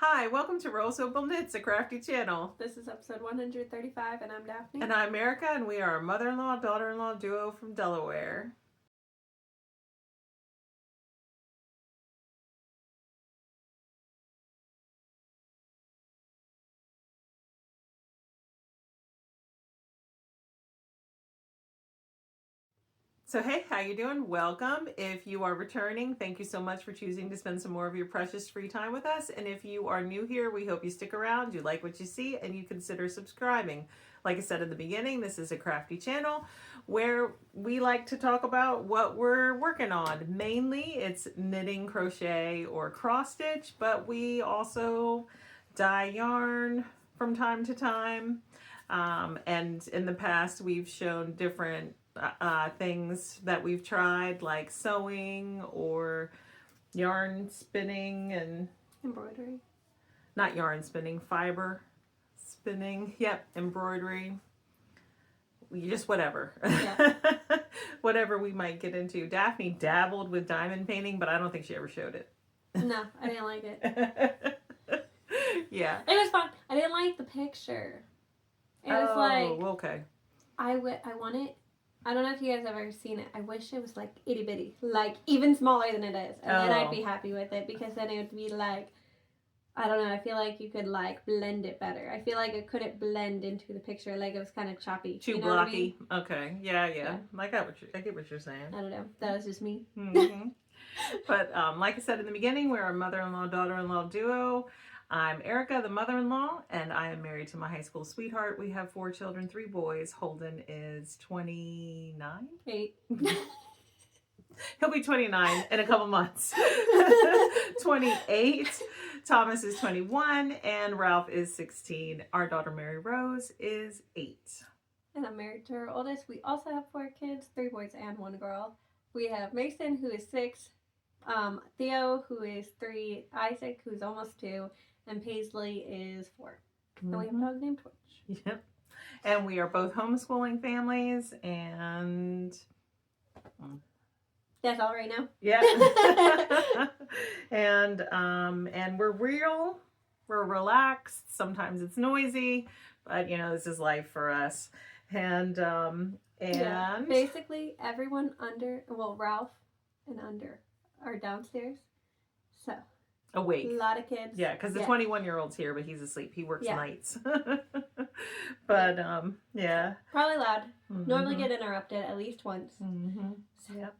Hi, welcome to roseopalknits, a crafty channel. This is episode 135, and I'm Daphne. And I'm Erica, and we are a mother-in-law, daughter-in-law duo from Delaware. So hey, how you doing? Welcome. If you are returning, thank you so much for choosing to spend some more of your precious free time with us. And if you are new here, we hope you stick around, you like what you see, and you consider subscribing. Like I said in the beginning, this is a crafty channel where we like to talk about what we're working on. Mainly it's knitting, crochet, or cross stitch, but we also dye yarn from time to time. And in the past, we've shown different things that we've tried, like sewing or yarn spinning and embroidery. Not yarn spinning, fiber spinning. Yep, embroidery. Just whatever. Yeah. Whatever we might get into. Daphne dabbled with diamond painting, but I don't think she ever showed it. No, I didn't like it. Yeah. It was fun. I didn't like the picture. It was okay. I want it. I don't know if you guys have ever seen it. I wish it was like itty bitty, like even smaller than it is, and then I'd be happy with it, because then it would be like, I don't know. I feel like you could like blend it better. I feel like it couldn't blend into the picture. Like it was kind of choppy. Too blocky. I mean? Okay. Yeah. I get what you're saying. I don't know. That was just me. Mm-hmm. But like I said in the beginning, we're a mother-in-law, daughter-in-law duo. I'm Erica, the mother-in-law, and I am married to my high school sweetheart. We have 4 children, 3 boys. Holden is 29? 8. He'll be 29 in a couple months. 28. Thomas is 21, and Ralph is 16. Our daughter, Mary Rose, is 8. And I'm married to our oldest. We also have 4 kids, 3 boys and 1 girl. We have Mason, who is 6, Theo, who is 3, Isaac, who's almost 2, and Paisley is 4. And we have a dog named Twitch. Yep. And we are both homeschooling families, and that's all right now. Yeah. and we're relaxed. Sometimes it's noisy, but this is life for us. And yeah, basically everyone Ralph and under are downstairs. So awake. A lot of kids. Yeah, because the 21-year-old's here, but he's asleep. He works nights. But yeah. Probably loud. Mm-hmm. Normally get interrupted at least once. Mm-hmm. So. Yep.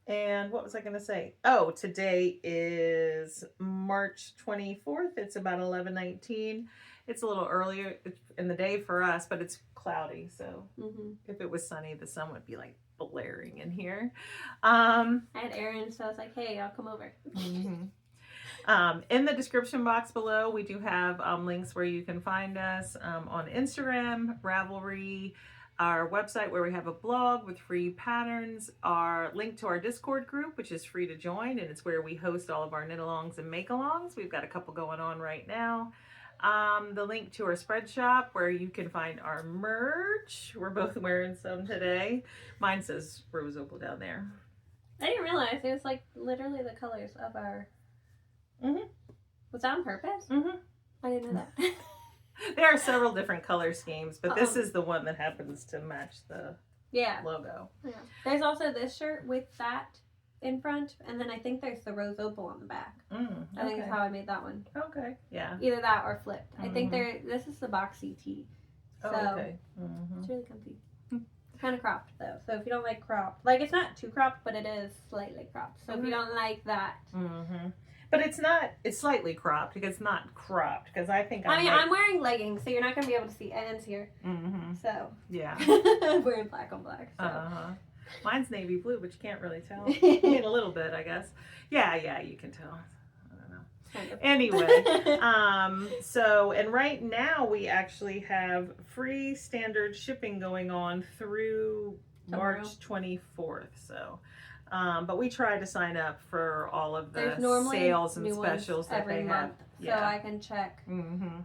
And what was I going to say? Oh, today is March 24th. It's about 11:19. It's a little earlier in the day for us, but it's cloudy. So if it was sunny, the sun would be like blaring in here. I had Aaron, so I was like, hey, I'll come over. In the description box below, we do have links where you can find us on Instagram, RAVELRY, our website where we have a blog with free patterns, our link to our Discord group, which is free to join, and it's where we host all of our knit-alongs and make-alongs. We've got a couple going on right now. The link to our spread shop where you can find our merch. We're both wearing some today. Mine says Rose Opal down there. I didn't realize it was like literally the colors of our... Was that on purpose? I didn't know that. There are several different color schemes, but this is the one that happens to match the logo. Yeah. There's also this shirt with that in front, and then I think there's the Rose Opal on the back. I think that's how I made that one. Okay, yeah. Either that or flipped. I think this is the boxy tee. So it's really comfy. Kind of cropped though, so if you don't like cropped, like it's not too cropped, but it is slightly cropped. So if you don't like that. But it's slightly cropped because it's not cropped, because I think I'm wearing leggings, so you're not going to be able to see ends here. So. Yeah. I'm wearing black on black. So. Mine's navy blue, but you can't really tell. I mean, a little bit, I guess. Yeah, you can tell. I don't know. Kind of. Anyway, so, and right now we actually have free standard shipping going on through March 24th, so. But we try to sign up for all of the sales and specials that they have. So I can check. And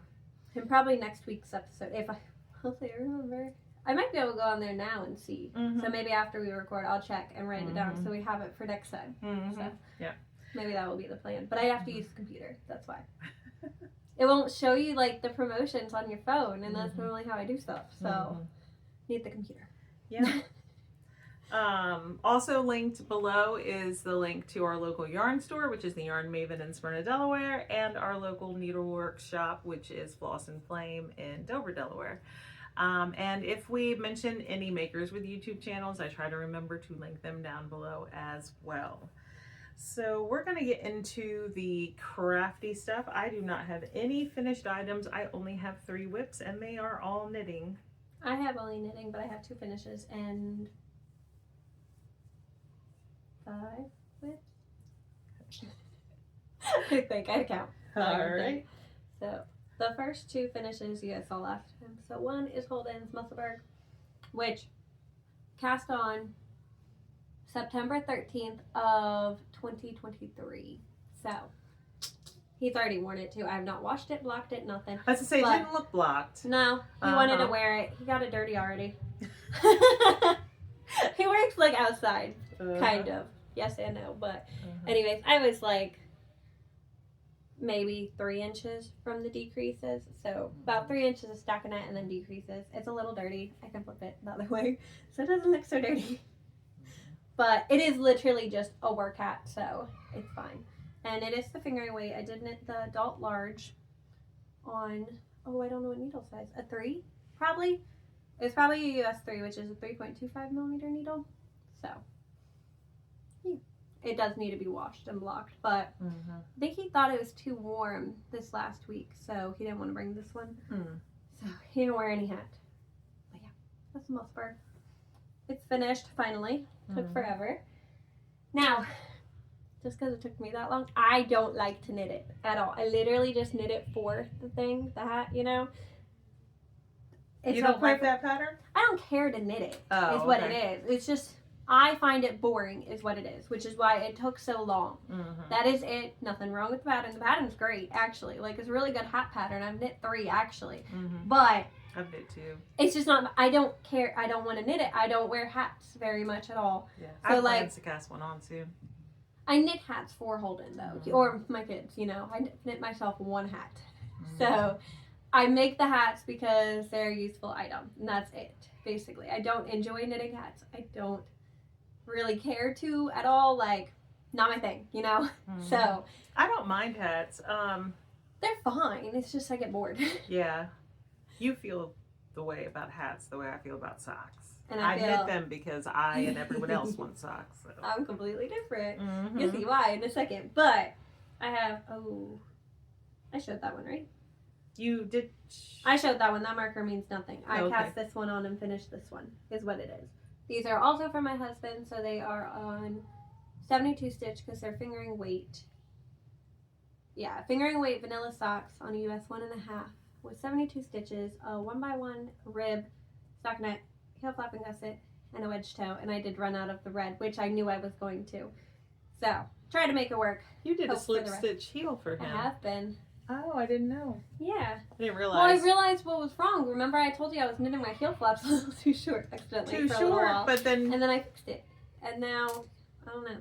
probably next week's episode, if I hopefully I remember. I might be able to go on there now and see. So maybe after we record, I'll check and write it down so we have it for next time. So. Yeah. Maybe that will be the plan. But I have to use the computer. That's why. It won't show you like the promotions on your phone, and that's normally how I do stuff. So need the computer. Yeah. Also linked below is the link to our local yarn store, which is the Yarn Maven in Smyrna, Delaware, and our local Needlework shop, which is Floss and Flame in Dover, Delaware. And if we mention any makers with YouTube channels, I try to remember to link them down below as well. So we're going to get into the crafty stuff. I do not have any finished items. I only have 3 whips, and they are all knitting. I have only knitting, but I have 2 finishes and 5 whips. I think I count. Alright. So the first 2 finishes you guys saw last time. So one is Holden's Musselburgh, which cast on September 13th of 2023. So he's already worn it too. I have not washed it, blocked it, nothing. I was to say, it didn't look blocked. No, he wanted to wear it. He got it dirty already. He works like outside, kind of. Yes and no, but anyways, I was like maybe 3 inches from the decreases. So about 3 inches of stockinette and then decreases. It's a little dirty. I can flip it the other way so it doesn't look so dirty. But it is literally just a work hat, so it's fine. And it is the fingering weight. I did knit the adult large on, I don't know what needle size, a 3 probably. It's probably a US 3, which is a 3.25 millimeter needle. So yeah. It does need to be washed and blocked, but I think he thought it was too warm this last week, so he didn't want to bring this one. So he didn't wear any hat. But yeah, that's a Musselburgh. It's finished finally. Took forever. Now, just because it took me that long, I don't like to knit it at all. I literally just knit it for the thing, the hat, you know. It's you don't like that pattern? I don't care to knit it. Is what it is. It's just I find it boring, is what it is, which is why it took so long. That is it. Nothing wrong with the pattern. The pattern's great, actually. Like, it's a really good hat pattern. I've knit 3 actually, but I've knit 2. It's just not. I don't care. I don't want to knit it. I don't wear hats very much at all. Yeah, so I like plan to cast one on soon. I knit hats for Holden though, or my kids. You know, I knit myself 1 hat. So I make the hats because they're a useful item, and that's it. Basically, I don't enjoy knitting hats. I don't really care to at all. Like, not my thing. You know. So I don't mind hats. They're fine. It's just I get bored. Yeah. You feel the way about hats the way I feel about socks. And I knit them because I and everyone else want socks. So. I'm completely different. You'll see why in a second. But I have, I showed that one, right? You did? I showed that one. That marker means nothing. I cast this one on and finished this one, is what it is. These are also for my husband, so they are on 72 stitch because they're fingering weight. Yeah, fingering weight vanilla socks on a US 1.5. With 72 stitches, a 1x1 rib, stockinette, heel flap and gusset, and a wedge toe. And I did run out of the red, which I knew I was going to. So, try to make it work. You did a slip stitch heel for him. I have been. Oh, I didn't know. Yeah. I didn't realize. Well, I realized what was wrong. Remember I told you I was knitting my heel flaps a little too short accidentally. Too short, but then... And then I fixed it. And now, I don't know.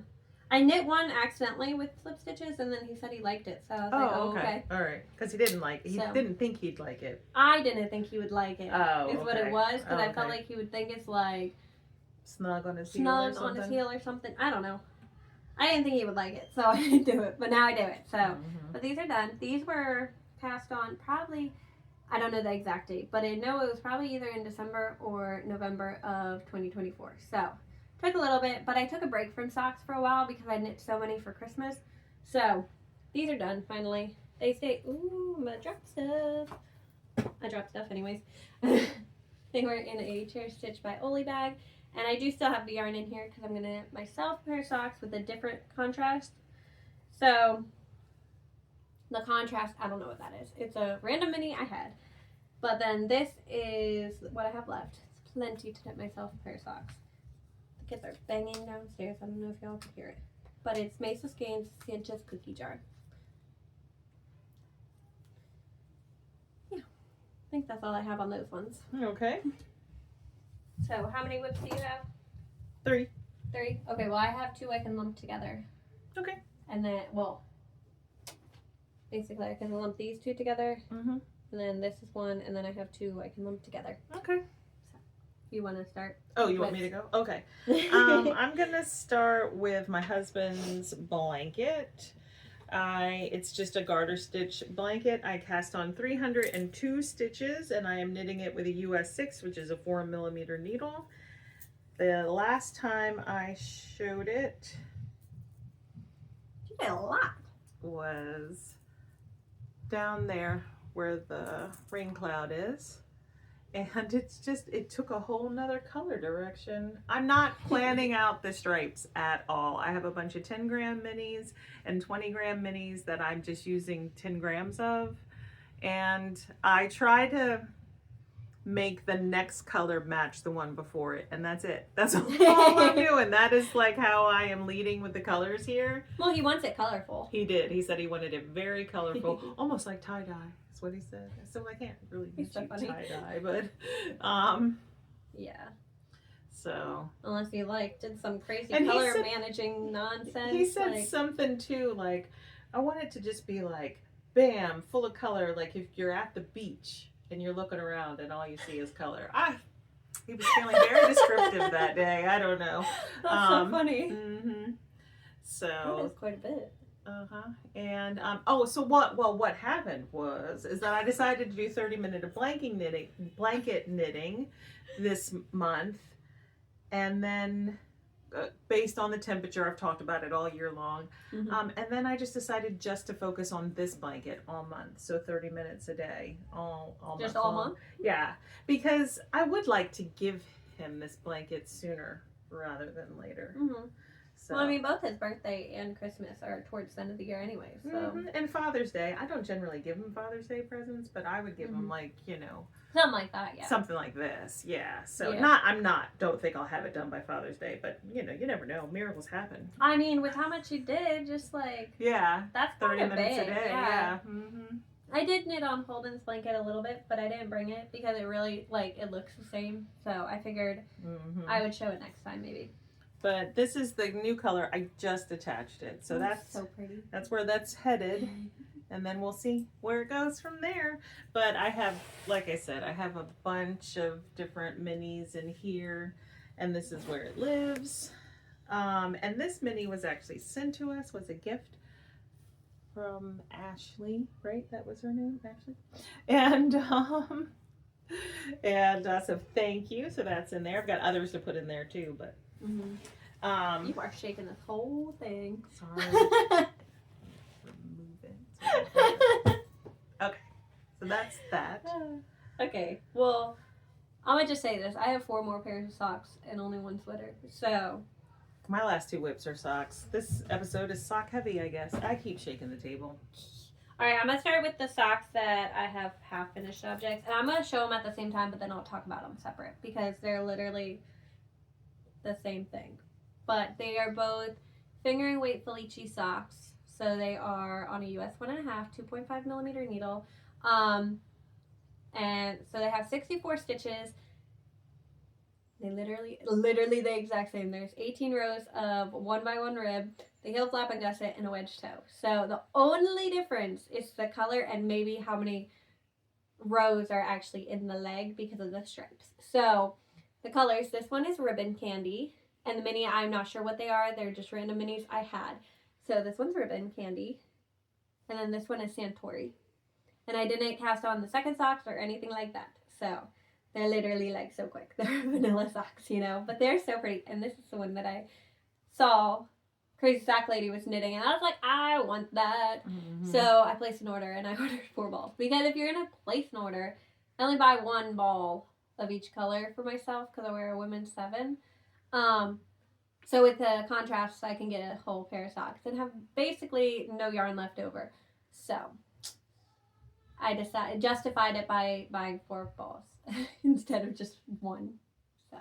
I knit one accidentally with slip stitches, and then he said he liked it. So I was like, okay. All right. Because he didn't like it. He didn't think he'd like it. I didn't think he would like it. Oh, is what it was. Because I felt like he would think it's like... Snug on his heel or something. Snug on his heel or something. I don't know. I didn't think he would like it, so I didn't do it. But now I do it. So, but these are done. These were cast on probably... I don't know the exact date, but I know it was probably either in December or November of 2024. So... took a little bit, but I took a break from socks for a while because I knit so many for Christmas. So, these are done, finally. They stay... Ooh, I'm gonna drop stuff. I dropped stuff anyways. They were in a chair stitch by Oli bag. And I do still have the yarn in here because I'm going to knit myself a pair of socks with a different contrast. So, the contrast, I don't know what that is. It's a random mini I had. But then this is what I have left. It's plenty to knit myself a pair of socks. The kids are banging downstairs. I don't know if y'all can hear it. But it's Mesa Skeins Sanchez cookie jar. Yeah. I think that's all I have on those ones. Okay. So, how many whips do you have? 3. 3? Okay, well, I have 2 I can lump together. Okay. And then, well, basically I can lump these two together. Mm-hmm. And then this is one, and then I have two I can lump together. Okay. So, you want to start? Oh, you want me to go? Okay. I'm going to start with my husband's blanket. It's just a garter stitch blanket. I cast on 302 stitches, and I am knitting it with a US 6, which is a 4mm needle. The last time I showed it, you did a lot, was down there where the rain cloud is. And it took a whole nother color direction. I'm not planning out the stripes at all. I have a bunch of 10 gram minis and 20 gram minis that I'm just using 10 grams of. And I try to make the next color match the one before it, and that's it. That's all I'm doing. That is like how I am leading with the colors here. Well, he wants it colorful. He did. He said he wanted it very colorful, almost like tie-dye. That's what he said. So I can't really do so tie-dye, but yeah. So unless you did some crazy and color managing nonsense. He said something too, like, I want it to just be like bam, full of color, like if you're at the beach and you're looking around and all you see is color. He was feeling very descriptive that day. I don't know. That's so funny. Mm-hmm. So that is quite a bit. And what happened is that I decided to do 30-minute blanket knitting this month, and then based on the temperature, I've talked about it all year long. And then I just decided just to focus on this blanket all month. So 30 minutes a day, all just month all long. month? Yeah, because I would like to give him this blanket sooner rather than later. So. Well, I mean, both his birthday and Christmas are towards the end of the year anyway. So. And Father's Day. I don't generally give him Father's Day presents, but I would give him something like that, yeah. Something like this, yeah. So yeah. Don't think I'll have it done by Father's Day, but you never know. Miracles happen. I mean, with how much you did, just that's 30 minutes a day, yeah. I did knit on Holden's blanket a little bit, but I didn't bring it because it really, it looks the same. So I figured I would show it next time, maybe. But this is the new color. I just attached it. So that's so pretty. That's where that's headed. And then we'll see where it goes from there. But I have, like I said, I have a bunch of different minis in here. And this is where it lives. And this mini was actually sent to us, was a gift from Ashley, right? That was her name, Ashley? And so thank you. So that's in there. I've got others to put in there too, but you are shaking this whole thing. Sorry. Remove it. Okay, so that's that. Okay, well, I'm gonna just say this. I have 4 more pairs of socks and only 1 sweater. So my last 2 whips are socks. This episode is sock heavy, I guess. I keep shaking the table. All right, I'm gonna start with the socks that I have half finished objects, and I'm gonna show them at the same time, but then I'll talk about them separate because they're literally the same thing. But they are both fingering weight Felici socks. So they are on a US 1.5, 2.5mm needle. And so they have 64 stitches. They literally the exact same. There's 18 rows of 1x1 rib, the heel flap and gusset, and a wedge toe. So the only difference is the color and maybe how many rows are actually in the leg because of the stripes. So the colors, this one is Ribbon Candy. And the mini, I'm not sure what they are. They're just random minis I had. So this one's Ribbon Candy. And then this one is Santori. And I didn't cast on the second socks or anything like that. So they're literally so quick. They're vanilla socks, But they're so pretty. And this is the one that I saw Crazy Sock Lady was knitting. And I was like, I want that. So I placed an order and I ordered 4 balls. Because if you're going to place an order, I only buy 1 ball of each color for myself because I wear a women's 7. So with the contrast, I can get a whole pair of socks and have basically no yarn left over. So I justified it by buying 4 balls instead of just 1. So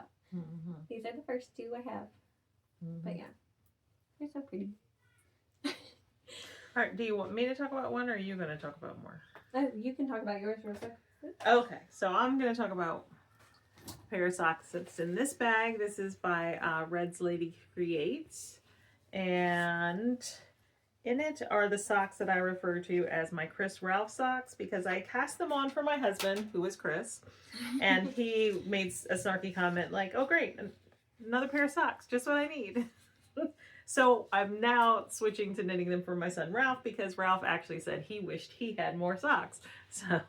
these are the first 2 I have. But yeah, they're so pretty. All right, do you want me to talk about one or are you going to talk about more? You can talk about yours, Rosa. Okay, so I'm going to talk about pair of socks that's in this bag. This is by Red's Lady Creates, and In it are the socks that I refer to as my Chris Ralph socks because I cast them on for my husband, who is Chris, and he made a snarky comment like, "Oh, great, another pair of socks, just what I need." So I'm now switching to knitting them for my son Ralph because Ralph actually said he wished he had more socks. So,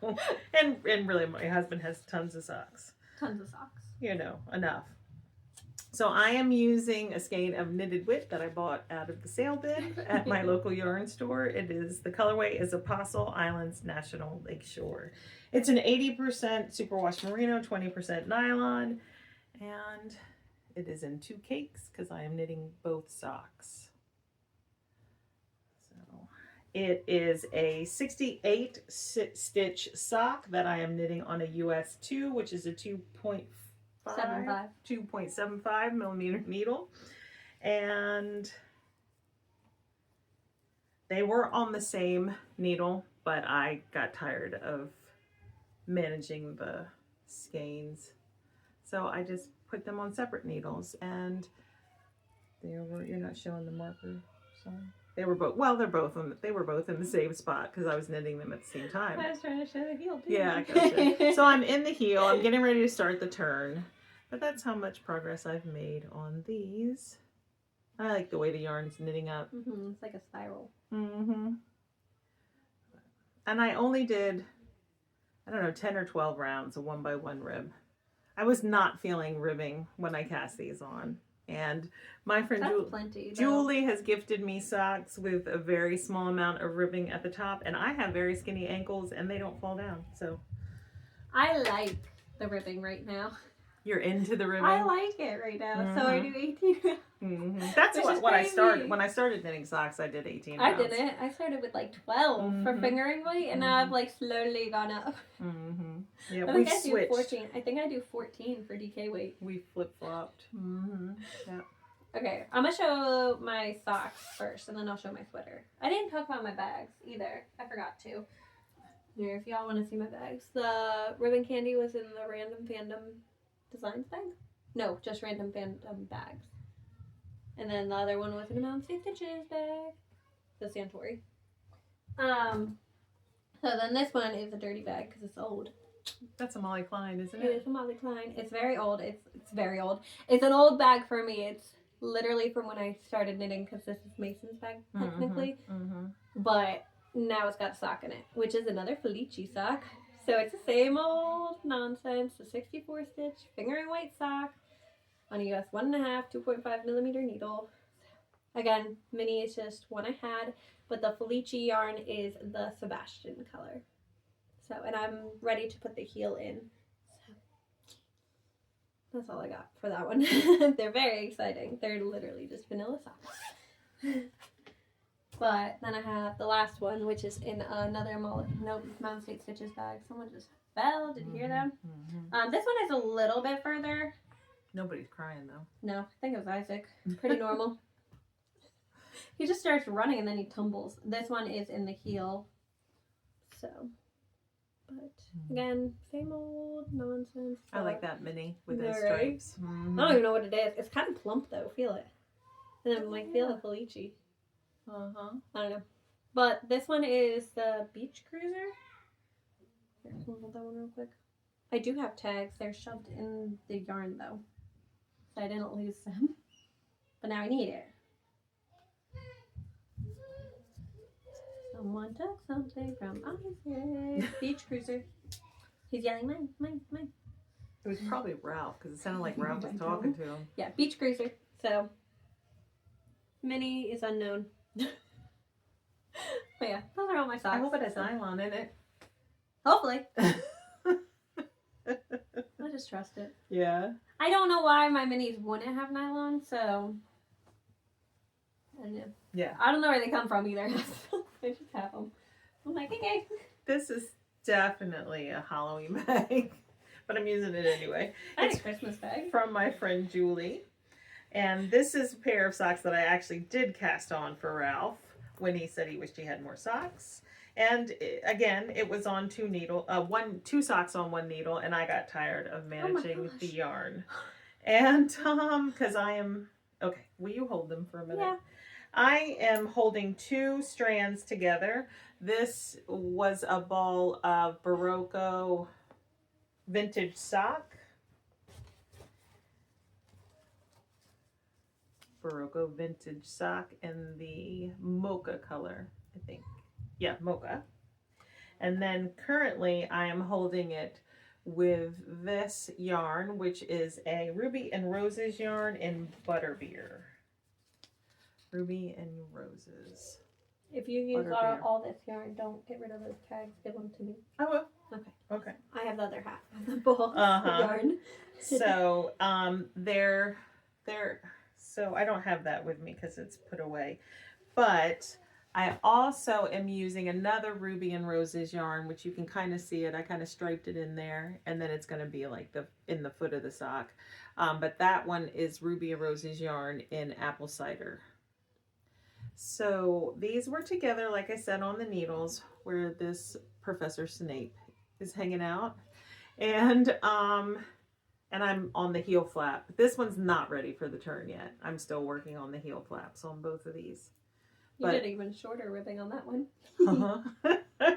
and really, my husband has tons of socks. Tons of socks. You know, enough. So I am using a skein of knitted wit that I bought out of the sale bin at my local yarn store. The colorway is Apostle Islands National Lakeshore. It's an 80% superwash merino, 20% nylon, and it is in 2 cakes because I am knitting both socks. So it is a 68 stitch sock that I am knitting on a US 2, which is a 2.75 millimeter needle, and they were on the same needle, but I got tired of managing the skeins, so I just put them on separate needles, and you're not showing the marker, sorry. They were both, well, they were both in the same spot because I was knitting them at the same time. I was trying to show the heel too. Yeah, gotcha. So I'm in the heel, I'm getting ready to start the turn. But that's how much progress I've made on these. I like the way the yarn's knitting up. It's like a spiral. And I only did, I don't know, 10 or 12 rounds of 1x1 rib. I was not feeling ribbing when I cast these on. And my friend Julie has gifted me socks with a very small amount of ribbing at the top. And I have very skinny ankles and they don't fall down. So I like the ribbing right now. You're into the ribbing? I like it right now. So I do 18 rounds. That's what I started. When I started knitting socks, I did 18 rounds. I didn't. I started with like 12 for fingering weight, and now I've like slowly gone up. Yeah, I think I do 14. I think I do 14 for DK weight. We flip-flopped. Yeah. Okay, I'm going to show my socks first, and then I'll show my sweater. I didn't talk about my bags either. I forgot to. Here, if y'all want to see my bags. The ribbon candy was in the Random Fandom Designs bag? No, just Random Fandom bags. And then the other one was in a Mountain State Stitches bag. The Santori. So then this one is a dirty bag because it's old. That's a Molly Klein, isn't it? It is a Molly Klein. It's very old. It's very old. It's an old bag for me. It's literally from when I started knitting because this is Mason's bag technically. But now it's got a sock in it, which is another Felici sock. So it's the same old nonsense, the 64 stitch fingering weight sock on a US 1.5, 2.5 millimeter needle. Again, mini is just one I had, but the Felici yarn is the Sebastian color. So, and I'm ready to put the heel in. So, that's all I got for that one. They're very exciting. They're literally just vanilla socks. But then I have the last one, which is in another Mountain State Stitches bag. Someone just fell. Did you hear them? This one is a little bit further. Nobody's crying, though. No, I think it was Isaac. Pretty normal. He just starts running and then he tumbles. This one is in the heel. So, but again, same old nonsense. I like that mini with those stripes. I don't even know what it is. It's kind of plump, though. Feel it. And then like, feel the Felici. I don't know. But this one is the Beach Cruiser. Here, hold that one real quick. I do have tags. They're shoved in the yarn though. So I didn't lose them. But now I need it. Someone took something from Isaac. Beach Cruiser. He's yelling, mine, mine, mine. It was probably Ralph because it sounded like Ralph was talking to him. Yeah, Beach Cruiser. So, mini is unknown. But yeah, those are all my socks. I hope it has nylon in it. Hopefully. I just trust it. Yeah. I don't know why my minis wouldn't have nylon, so I don't know. Yeah. I don't know where they come from either. They just have them. I'm like, okay. This is definitely a Halloween bag, but I'm using it anyway. It's a Christmas bag. From my friend Julie. And this is a pair of socks that I actually did cast on for Ralph when he said he wished he had more socks. And again, it was on two socks on one needle, and I got tired of managing the yarn. And because I am, okay, will you hold them for a minute? Yeah. I am holding 2 strands together. This was a ball of Barocco vintage sock. Barocco vintage sock in the mocha color, I think. Yeah, mocha. And then currently I am holding it with this yarn, which is a Ruby and Roses yarn in Butterbeer. Ruby and Roses. If you use all this yarn, don't get rid of those tags. Give them to me. I will. Okay. Okay. I have the other half of the ball yarn. So so I don't have that with me because it's put away. But I also am using another Ruby and Roses yarn, which you can kind of see it. I kind of striped it in there, and then it's going to be like in the foot of the sock. But that one is Ruby and Roses yarn in apple cider. So these were together, like I said, on the needles where this Professor Snape is hanging out. And I'm on the heel flap. This one's not ready for the turn yet. I'm still working on the heel flaps on both of these. You did even shorter ribbing on that one. No,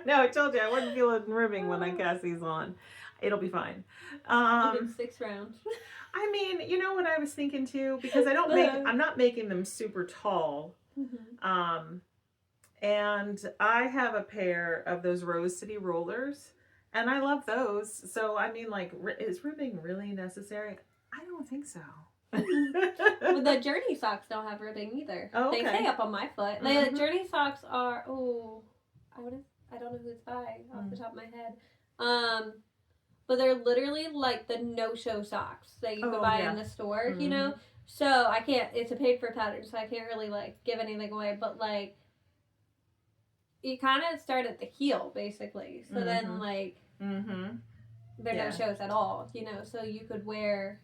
I told you I wouldn't feel it ribbing when I cast these on. It'll be fine. You did 6 rounds. I mean, you know what I was thinking too? Because I'm not making them super tall. Mm-hmm. And I have a pair of those Rose City rollers, and I love those. So I mean, like, is ribbing really necessary? I don't think so. Well, the Journey socks don't have ribbing either. Oh, okay. They stay up on my foot. The Journey socks are I don't know who it's by off the top of my head. But they're literally like the no-show socks that you could buy in the store, you know. So I can't. It's a paid for pattern, so I can't really like give anything away. But like, you kind of start at the heel basically. So then like, they're no shows at all, you know. So you could wear.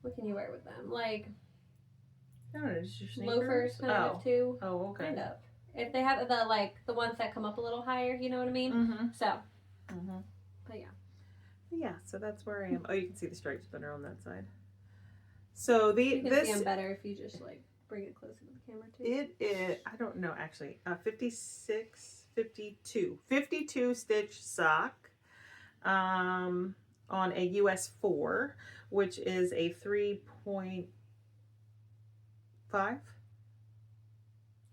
What can you wear with them? Like, I don't know, just your loafers kind of too. Oh, okay. Kind of. If they have the ones that come up a little higher, you know what I mean? So. But yeah. Yeah, so that's where I am. Oh, you can see the stripes better on that side. So you can see them better if you just like bring it closer to the camera too. It is, I don't know actually, 52 stitch sock on a US 4, which is a 3.5.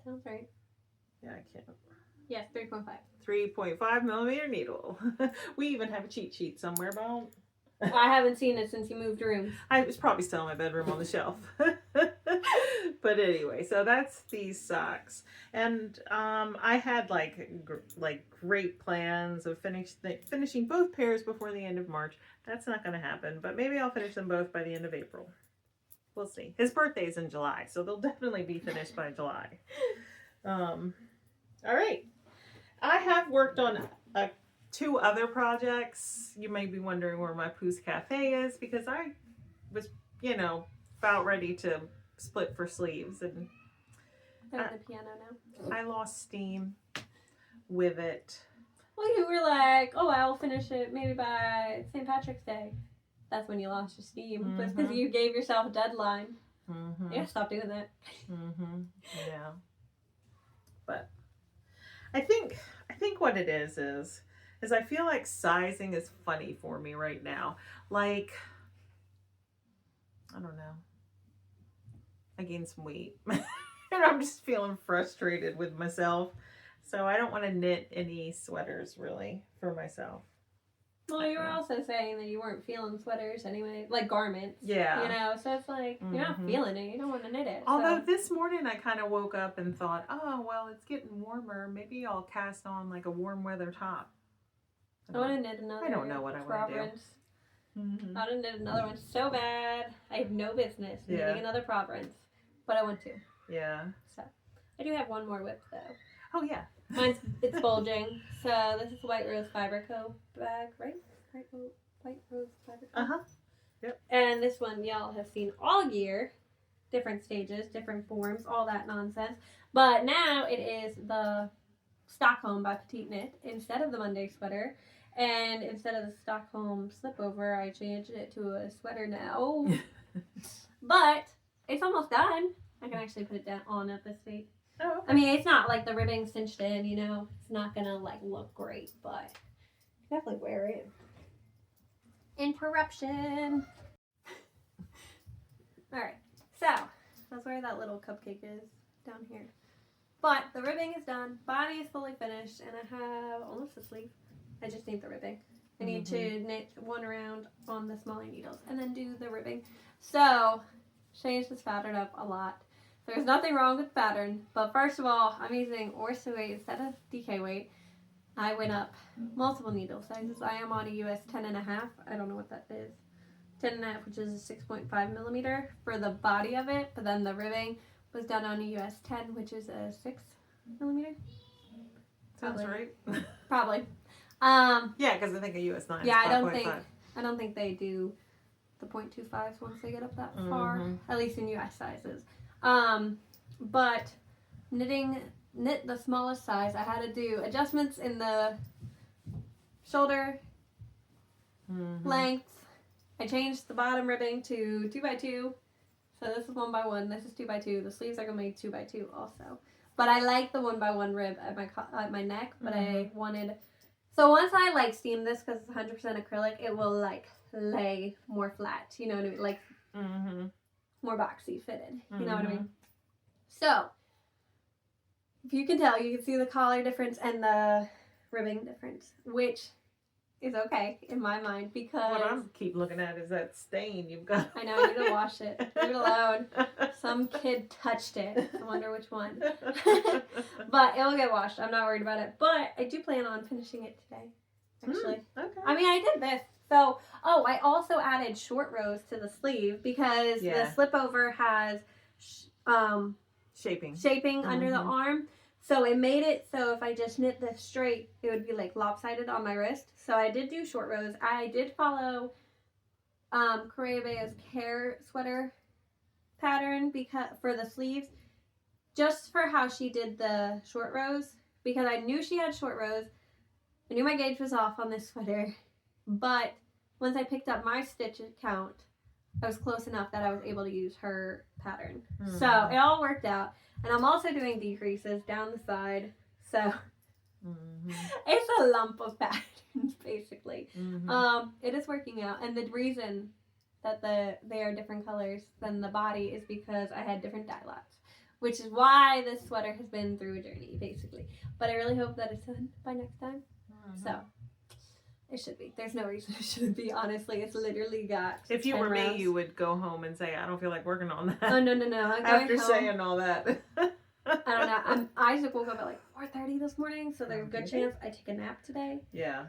Sounds right. Yeah, I can't. Yes, 3.5. 3.5 millimeter needle. We even have a cheat sheet somewhere, but I haven't seen it since you moved rooms. I was probably still in my bedroom on the shelf. But anyway, so that's these socks. And I had like great plans of finishing both pairs before the end of March. That's not going to happen, but maybe I'll finish them both by the end of April. We'll see. His birthday's in July, so they'll definitely be finished by July. All right. I have worked on 2 other projects. You may be wondering where my Poos Cafe is, because I was, about ready to split for sleeves, and they're on the piano now. I lost steam with it. Well, you were like, "Oh, I'll finish it maybe by St. Patrick's Day." That's when you lost your steam. But it's because you gave yourself a deadline. You gotta stop doing that. Yeah. But I think what it is I feel like sizing is funny for me right now. Like, I don't know. I gained some weight. And I'm just feeling frustrated with myself. So I don't want to knit any sweaters really for myself. Well, you were also saying that you weren't feeling sweaters anyway, like garments. Yeah. So it's like, you're not feeling it. You don't want to knit it. Although this morning I kind of woke up and thought, oh, well, it's getting warmer. Maybe I'll cast on like a warm weather top. I want to knit another. I don't know what I want to do. I want to knit another one so bad. I have no business knitting another Providence, but I want to. Yeah. So I do have one more whip though. Oh yeah. It's bulging. So this is the White Rose Fiber Co. bag, right? White Rose Fiber Co. Yep. And this one y'all have seen all year. Different stages, different forms, all that nonsense. But now it is the Stockholm by Petite Knit instead of the Monday sweater. And instead of the Stockholm slipover, I changed it to a sweater now. But it's almost done. I can actually put it down on at this weight. Oh, okay. I mean, it's not like the ribbing cinched in, you know. It's not gonna like look great, but definitely wear it. Interruption. All right, so that's where that little cupcake is down here. But the ribbing is done. Body is fully finished, and I have almost the sleeve. I just need the ribbing. I need to knit one around on the smaller needles and then do the ribbing. So, changed this pattern up a lot. There's nothing wrong with the pattern, but first of all, I'm using Orsa weight instead of DK weight. I went up multiple needle sizes. I am on a US 10.5. I don't know what that is. 10.5, which is a 6.5 millimeter for the body of it, but then the ribbing was done on a US 10, which is a 6 millimeter. Sounds right. Probably. Yeah, because I think a US 9 yeah, is 5.5. I don't think they do the 0.25s once they get up that far, at least in US sizes. But knit the smallest size, I had to do adjustments in the shoulder length. I changed the bottom ribbing to 2x2. So this is 1x1. This is 2x2. The sleeves are gonna be 2x2 also. But I like the 1x1 rib at my neck. But I wanted. So once I like steam this, because it's 100% acrylic, it will like lay more flat. You know what I mean? Like more boxy fitted. You know what I mean? So if you can tell, you can see the collar difference and the ribbing difference, which is okay in my mind because what I keep looking at is that stain you've got. I know, I need to wash it. Leave it alone. Some kid touched it. I wonder which one. But it'll get washed. I'm not worried about it. But I do plan on finishing it today, actually. Okay. I mean, I did this. So, I also added short rows to the sleeve because the slip over has shaping under the arm. So it made it so if I just knit this straight, it would be like lopsided on my wrist. So I did do short rows. I did follow Coreabea's Care sweater pattern for the sleeves, just for how she did the short rows, because I knew she had short rows. I knew my gauge was off on this sweater, but once I picked up my stitch count, I was close enough that I was able to use her pattern. So it all worked out. And I'm also doing decreases down the side. So it's a lump of patterns, basically. It is working out. And the reason that they are different colors than the body is because I had different dye lots, which is why this sweater has been through a journey, basically. But I really hope that it's done by next time. So it should be. There's no reason it shouldn't be, honestly. It's literally got If you were rows. me, you would go home and say, I don't feel like working on that. Oh, no. After saying all that. I don't know. Isaac woke up at like 4:30 this morning, so there's a good chance I take a nap today. Yeah.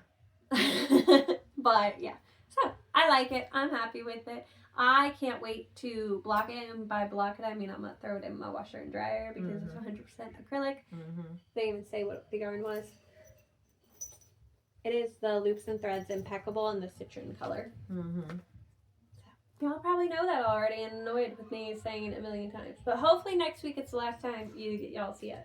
But, yeah. So, I like it. I'm happy with it. I can't wait to block it, and by block it, I mean I'm going to throw it in my washer and dryer because it's 100% acrylic. They didn't even say what the yarn was. It is the Loops and Threads Impeccable in the citron color. Y'all probably know that already and annoyed with me saying it a million times. But hopefully next week it's the last time y'all see it.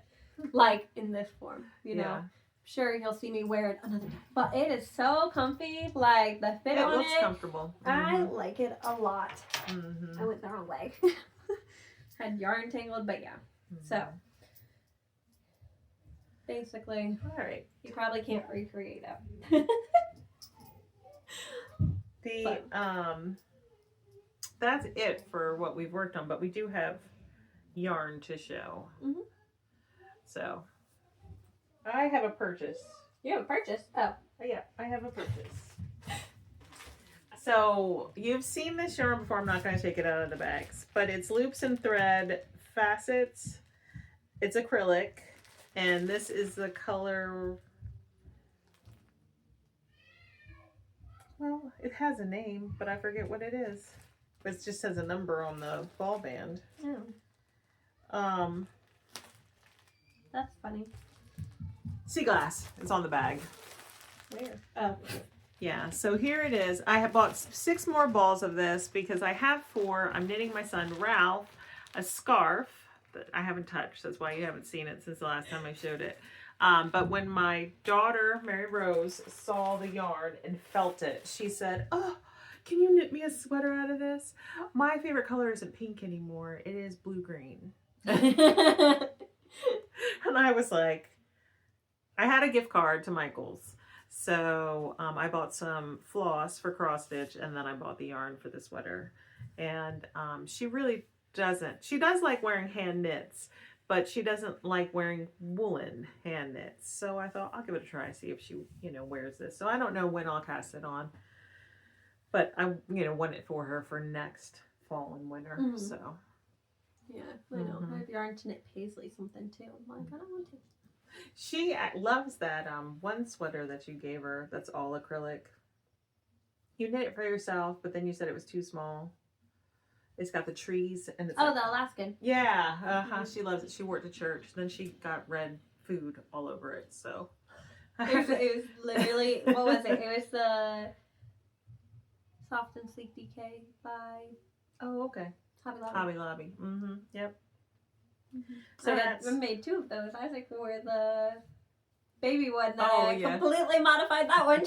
Like in this form, you know. Sure, you'll see me wear it another time. But it is so comfy. Like the fit on it. It looks comfortable. I like it a lot. I went the wrong way. Had yarn tangled, but yeah. So basically, all right. You probably can't recreate it. That's it for what we've worked on, but we do have yarn to show. So I have a purchase. You have a purchase? Oh. Yeah, I have a purchase. So you've seen this yarn before. I'm not going to take it out of the bags, but it's Loops and Thread Facets. It's acrylic, and this is the color. Well, it has a name, but I forget what it is. It just has a number on the ball band. That's funny. Sea glass is on the bag. Where? Oh. Yeah, so here it is. I have bought 6 more balls of this because I have 4. I'm knitting my son Ralph a scarf that I haven't touched. That's why you haven't seen it since the last time I showed it. But when my daughter, Mary Rose, saw the yarn and felt it, she said, oh, can you knit me a sweater out of this? My favorite color isn't pink anymore. It is blue-green. And I was like, I had a gift card to Michael's. So I bought some floss for cross stitch, and then I bought the yarn for the sweater. And she really doesn't. She does like wearing hand knits, but she doesn't like wearing woolen hand knits. So I thought I'll give it a try, see if she, wears this. So I don't know when I'll cast it on, but I, want it for her for next fall and winter. Mm-hmm. So yeah, I know. I have yarn to knit paisley something too. I'm like, I don't want to. she loves that one sweater that you gave her that's all acrylic. You knit it for yourself, but then you said it was too small. It's got the trees and it's the Alaskan. Yeah, mm-hmm. She loves it. She wore it to church. Then she got red food all over it. So it was literally, what was it? It was the Soft and Sleek DK by okay. Hobby Lobby. Hobby Lobby. Mm-hmm. Yep. Mm-hmm. So I made 2 of those. Isaac wore the baby one. I completely modified that one.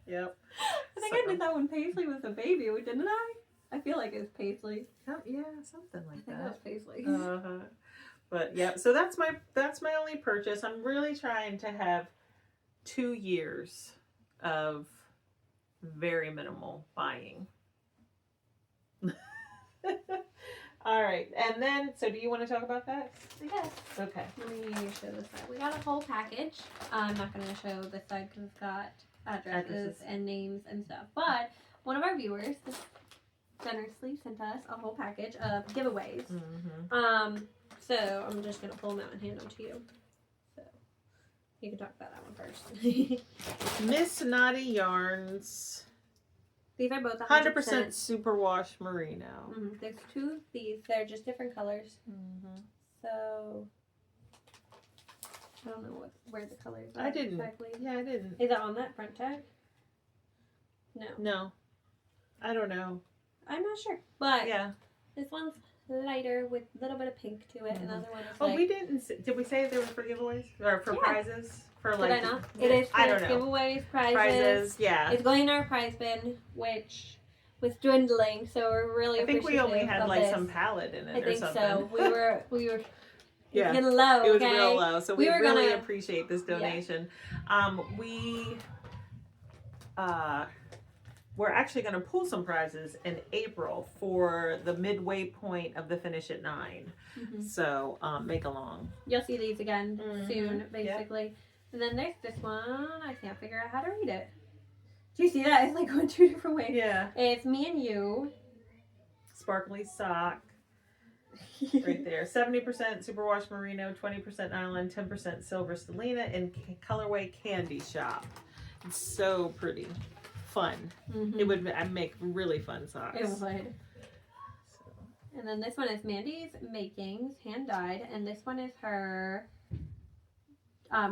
Yep. I think I did that one paisley with a baby, didn't I? I feel like it was paisley. Yeah, something like that. I think it was paisley. But yeah, so that's my only purchase. I'm really trying to have 2 years of very minimal buying. All right, and then, so do you want to talk about that? Yes. Okay. Let me show this side. We got a whole package. I'm not going to show this side because it's got addresses and names and stuff. But one of our viewers generously sent us a whole package of giveaways. Mm-hmm. So I'm just going to pull them out and hand them to you. So you can talk about that one first. Miss Naughty Yarns. These are both 100% superwash merino. Mm-hmm. There's 2 of these. They're just different colors. Mm-hmm. So I don't know where the colors are. I didn't. Exactly. Yeah, I didn't. Is it on that front tag? No. I don't know. I'm not sure. But yeah, this one's lighter with a little bit of pink to it. Mm-hmm. Another one is we didn't. Did we say they were for giveaways or for prizes? For Did I not? It is for giveaways, prizes. Yeah. It's going in our prize bin, which was dwindling, so we're really appreciative. I think we only had like some palette in it or something. I think so. We were yeah. getting low. It was real low, so we really appreciate this donation. Yeah. We're actually going to pull some prizes in April for the midway point of the Finish at 9. Mm-hmm. So make along. You'll see these again soon, basically. Yep. And then there's this one. I can't figure out how to read it. Do you see that? It's like going 2 different ways. Yeah. It's Me and You. Sparkly sock. Right there. 70% superwash merino, 20% nylon, 10% silver Selena in colorway Candy Shop. It's so pretty. Fun. Mm-hmm. It would make really fun socks. It would. So. And then this one is Mandy's Makings, hand dyed, and this one is her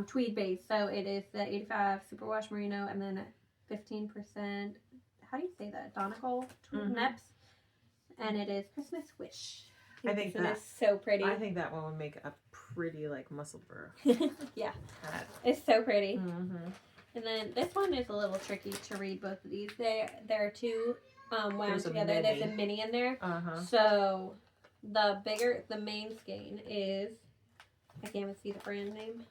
tweed base. So it is the 85 superwash merino, and then 15%. How do you say that? Donegal neps, and it is Christmas Wish. I think that is so pretty. I think that one would make a pretty like muscle burr. Yeah, it's so pretty. Mm-hmm. And then this one is a little tricky to read, both of these. There are 2 wound together. There's a mini in there. So the main skein is, I can't even see the brand name.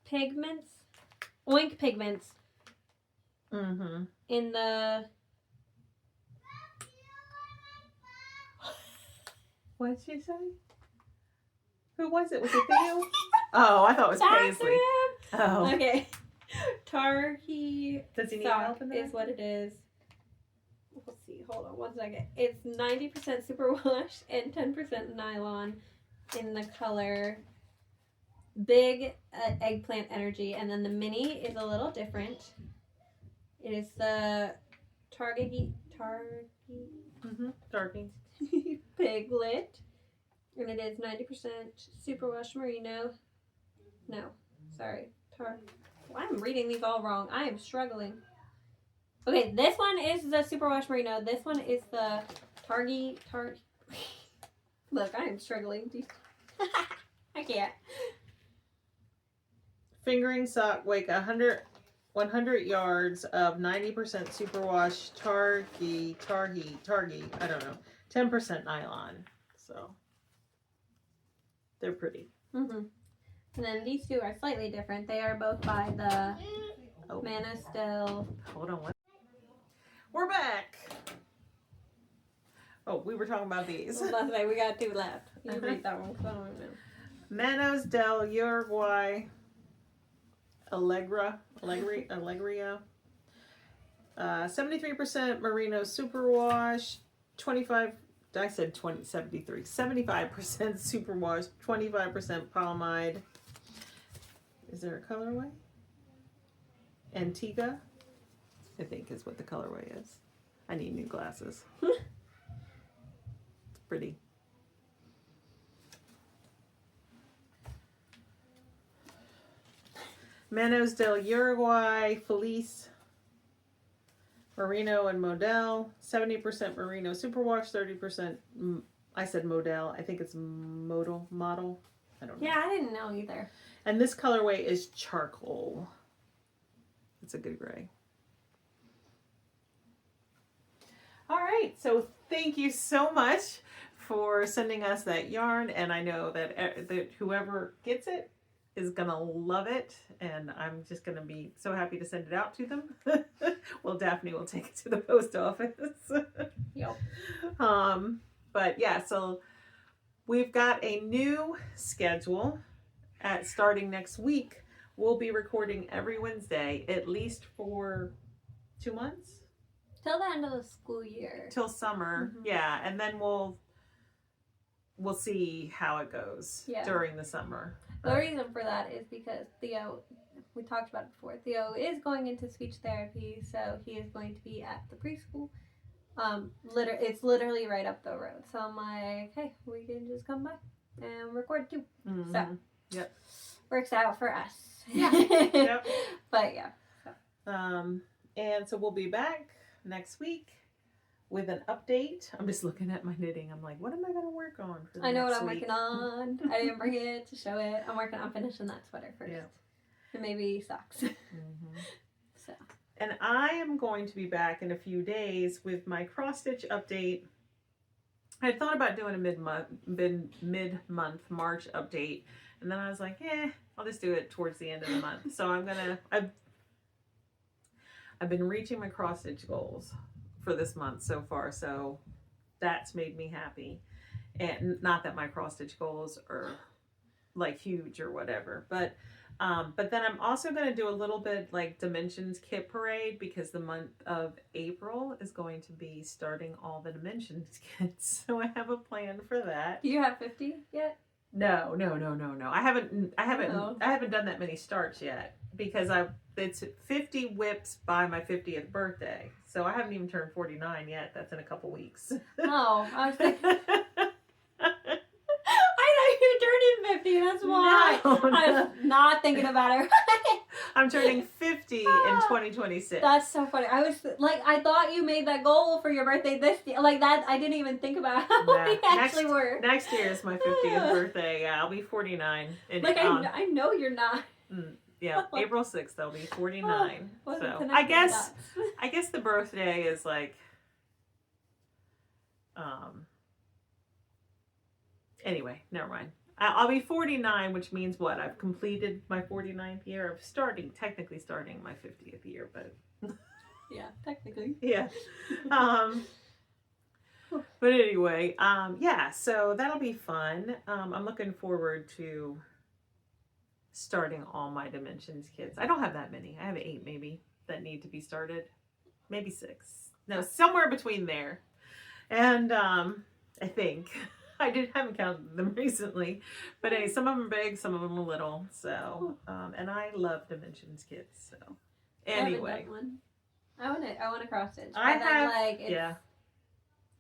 Pigments. Oink Pigments. Mm-hmm. In the... What did she say? Who was it? Was it Theo? Oh, I thought it was Paisley. Oh. Okay. Tarhi. Does he need help in that? Is what it is. Let's see. Hold on 1 second. It's 90% superwash and 10% nylon in the color Big Eggplant Energy. And then the mini is a little different. It is the Targi Piglet. And it is 90% superwash merino. No, sorry. I'm reading these all wrong. I am struggling. Okay, this one is the superwash merino. This one is the Targi. Look, I am struggling. I can't. Fingering sock, like 100 100 yards of 90% superwash targi, I don't know, 10% nylon. So they're pretty. Mm-hmm. And then these two are slightly different. They are both by the Mana Still. Hold on. We're back. Oh, we were talking about these. Let's say we got two left. You read that one because I don't know. Manos del Uruguay Allegria. 73% Merino Superwash, 25. I said 73. 75% Superwash, 25% Polyamide. Is there a colorway? Antigua, I think is what the colorway is. I need new glasses. It's pretty. Manos del Uruguay Felice Merino and Model, 70% Merino Superwash, 30%, I said Model, I think it's model, I don't know. Yeah, I didn't know either. And this colorway is charcoal. It's a good gray. All right, so thank you so much for sending us that yarn, and I know that whoever gets it is gonna love it, and I'm just gonna be so happy to send it out to them. Well, Daphne will take it to the post office. Yep. But yeah, so we've got a new schedule starting next week. We'll be recording every Wednesday, at least for 2 months. Till the end of the school year. Till summer, yeah, and then we'll see how it goes during the summer. The reason for that is because Theo, we talked about it before, Theo is going into speech therapy, so he is going to be at the preschool. It's literally right up the road. So I'm like, hey, we can just come by and record too. Mm-hmm. So, yep. Works out for us. Yeah. Yep. But yeah. So. And so we'll be back next week with an update. I'm just looking at my knitting. I'm like, what am I going to work on for the I know next what I'm week? working on. I didn't bring it to show it. I'm working on finishing that sweater first. Yeah. And maybe socks. Mm-hmm. So. And I am going to be back in a few days with my cross stitch update. I had thought about doing a mid-month March update, and then I was like, I'll just do it towards the end of the month. So I've been reaching my cross stitch goals for this month so far, so that's made me happy. And not that my cross stitch goals are like huge or whatever, but then I'm also going to do a little bit like Dimensions Kit Parade, because the month of April is going to be starting all the Dimensions kits. So I have a plan for that. Do you have 50 yet? No. I haven't done that many starts yet, because it's 50 whips by my 50th birthday. So I haven't even turned 49 yet. That's in a couple weeks. Oh, I was thinking. I thought you were turning 50. That's why. No. I was not thinking about it. I'm turning 50 in 2026. That's so funny. I was like, I thought you made that goal for your birthday this year. Like that, I didn't even think about how we actually were. Next year is my 50th birthday. Yeah, I'll be 49. Like I know you're not. Yeah, April 6th I'll be 49. Oh, so I guess the birthday is like anyway, never mind. I'll be 49, which means what? I've completed my 49th year of technically starting my 50th year, but yeah, technically. Yeah. But anyway, yeah, so that'll be fun. I'm looking forward to starting all my Dimensions kits. I don't have that many. I have 8 maybe that need to be started. Maybe 6. No, somewhere between there. And I think I haven't counted them recently, but hey, some of them are big, some of them are little. So, and I love Dimensions kits. So, anyway, I want a cross stitch. I have, it's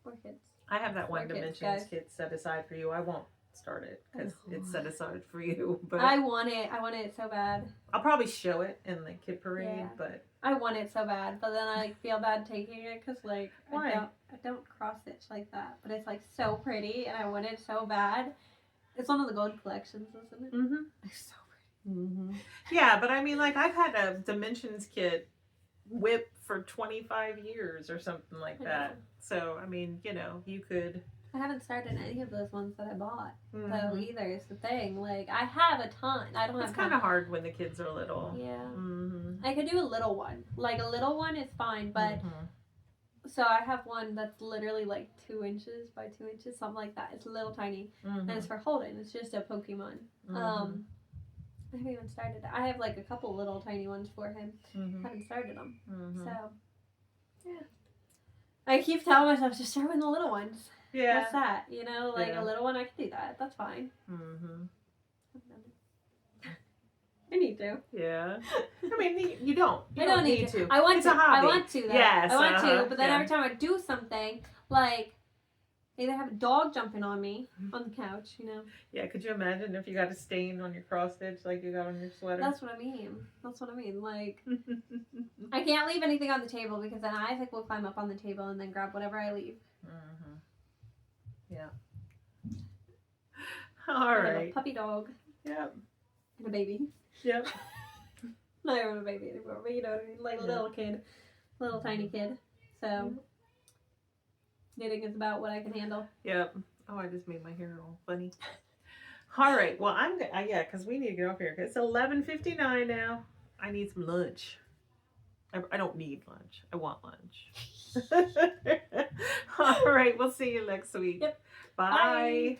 for kids. I have that one kids, Dimensions guys. kit set aside for you. I won't start it because it's set aside for you. But I want it so bad. I'll probably show it in the kit parade, but I want it so bad, but then I feel bad taking it because like why? I don't cross stitch like that, but it's like so pretty and I want it so bad. It's one of the gold collections, isn't it? Mm-hmm. It's so Yeah, but I mean, like, I've had a Dimensions kit whip for 25 years or something like that. So, I mean, you know, you could. I haven't started any of those ones that I bought, though, either, is the thing. Like, I have a ton. I don't have. It's kind of hard when the kids are little. Yeah. I could do a little one. Like, a little one is fine, but. So I have one that's literally like 2 inches by 2 inches, something like that. It's a little tiny, and it's for Holden. It's just a Pokemon. I haven't even started. I have like a couple little tiny ones for him. Haven't started them. So, yeah. I keep telling myself just start with the little ones. Yeah. What's that? You know, like a little one, I can do that. That's fine. I need to. Yeah. I mean, you don't. I don't need to. I want to. I want to, though. Yes. I want to, but then every time I do something, like, either have a dog jumping on me on the couch, you know. Yeah, could you imagine if you got a stain on your cross stitch like you got on your sweater? That's what I mean. Like, I can't leave anything on the table because then Isaac will climb up on the table and then grab whatever I leave. Yeah. All right. A puppy dog. Yep. And a baby. Yep. Not even a baby anymore, but you know what I mean? Like a little kid. Little tiny kid. So, knitting is about what I can handle. Yep. Oh, I just made my hair all funny. All right. Well, I'm good. Yeah, because we need to get off here. It's 11:59 now. I need some lunch. I don't need lunch. I want lunch. All right. We'll see you next week. Yep. Bye. Bye.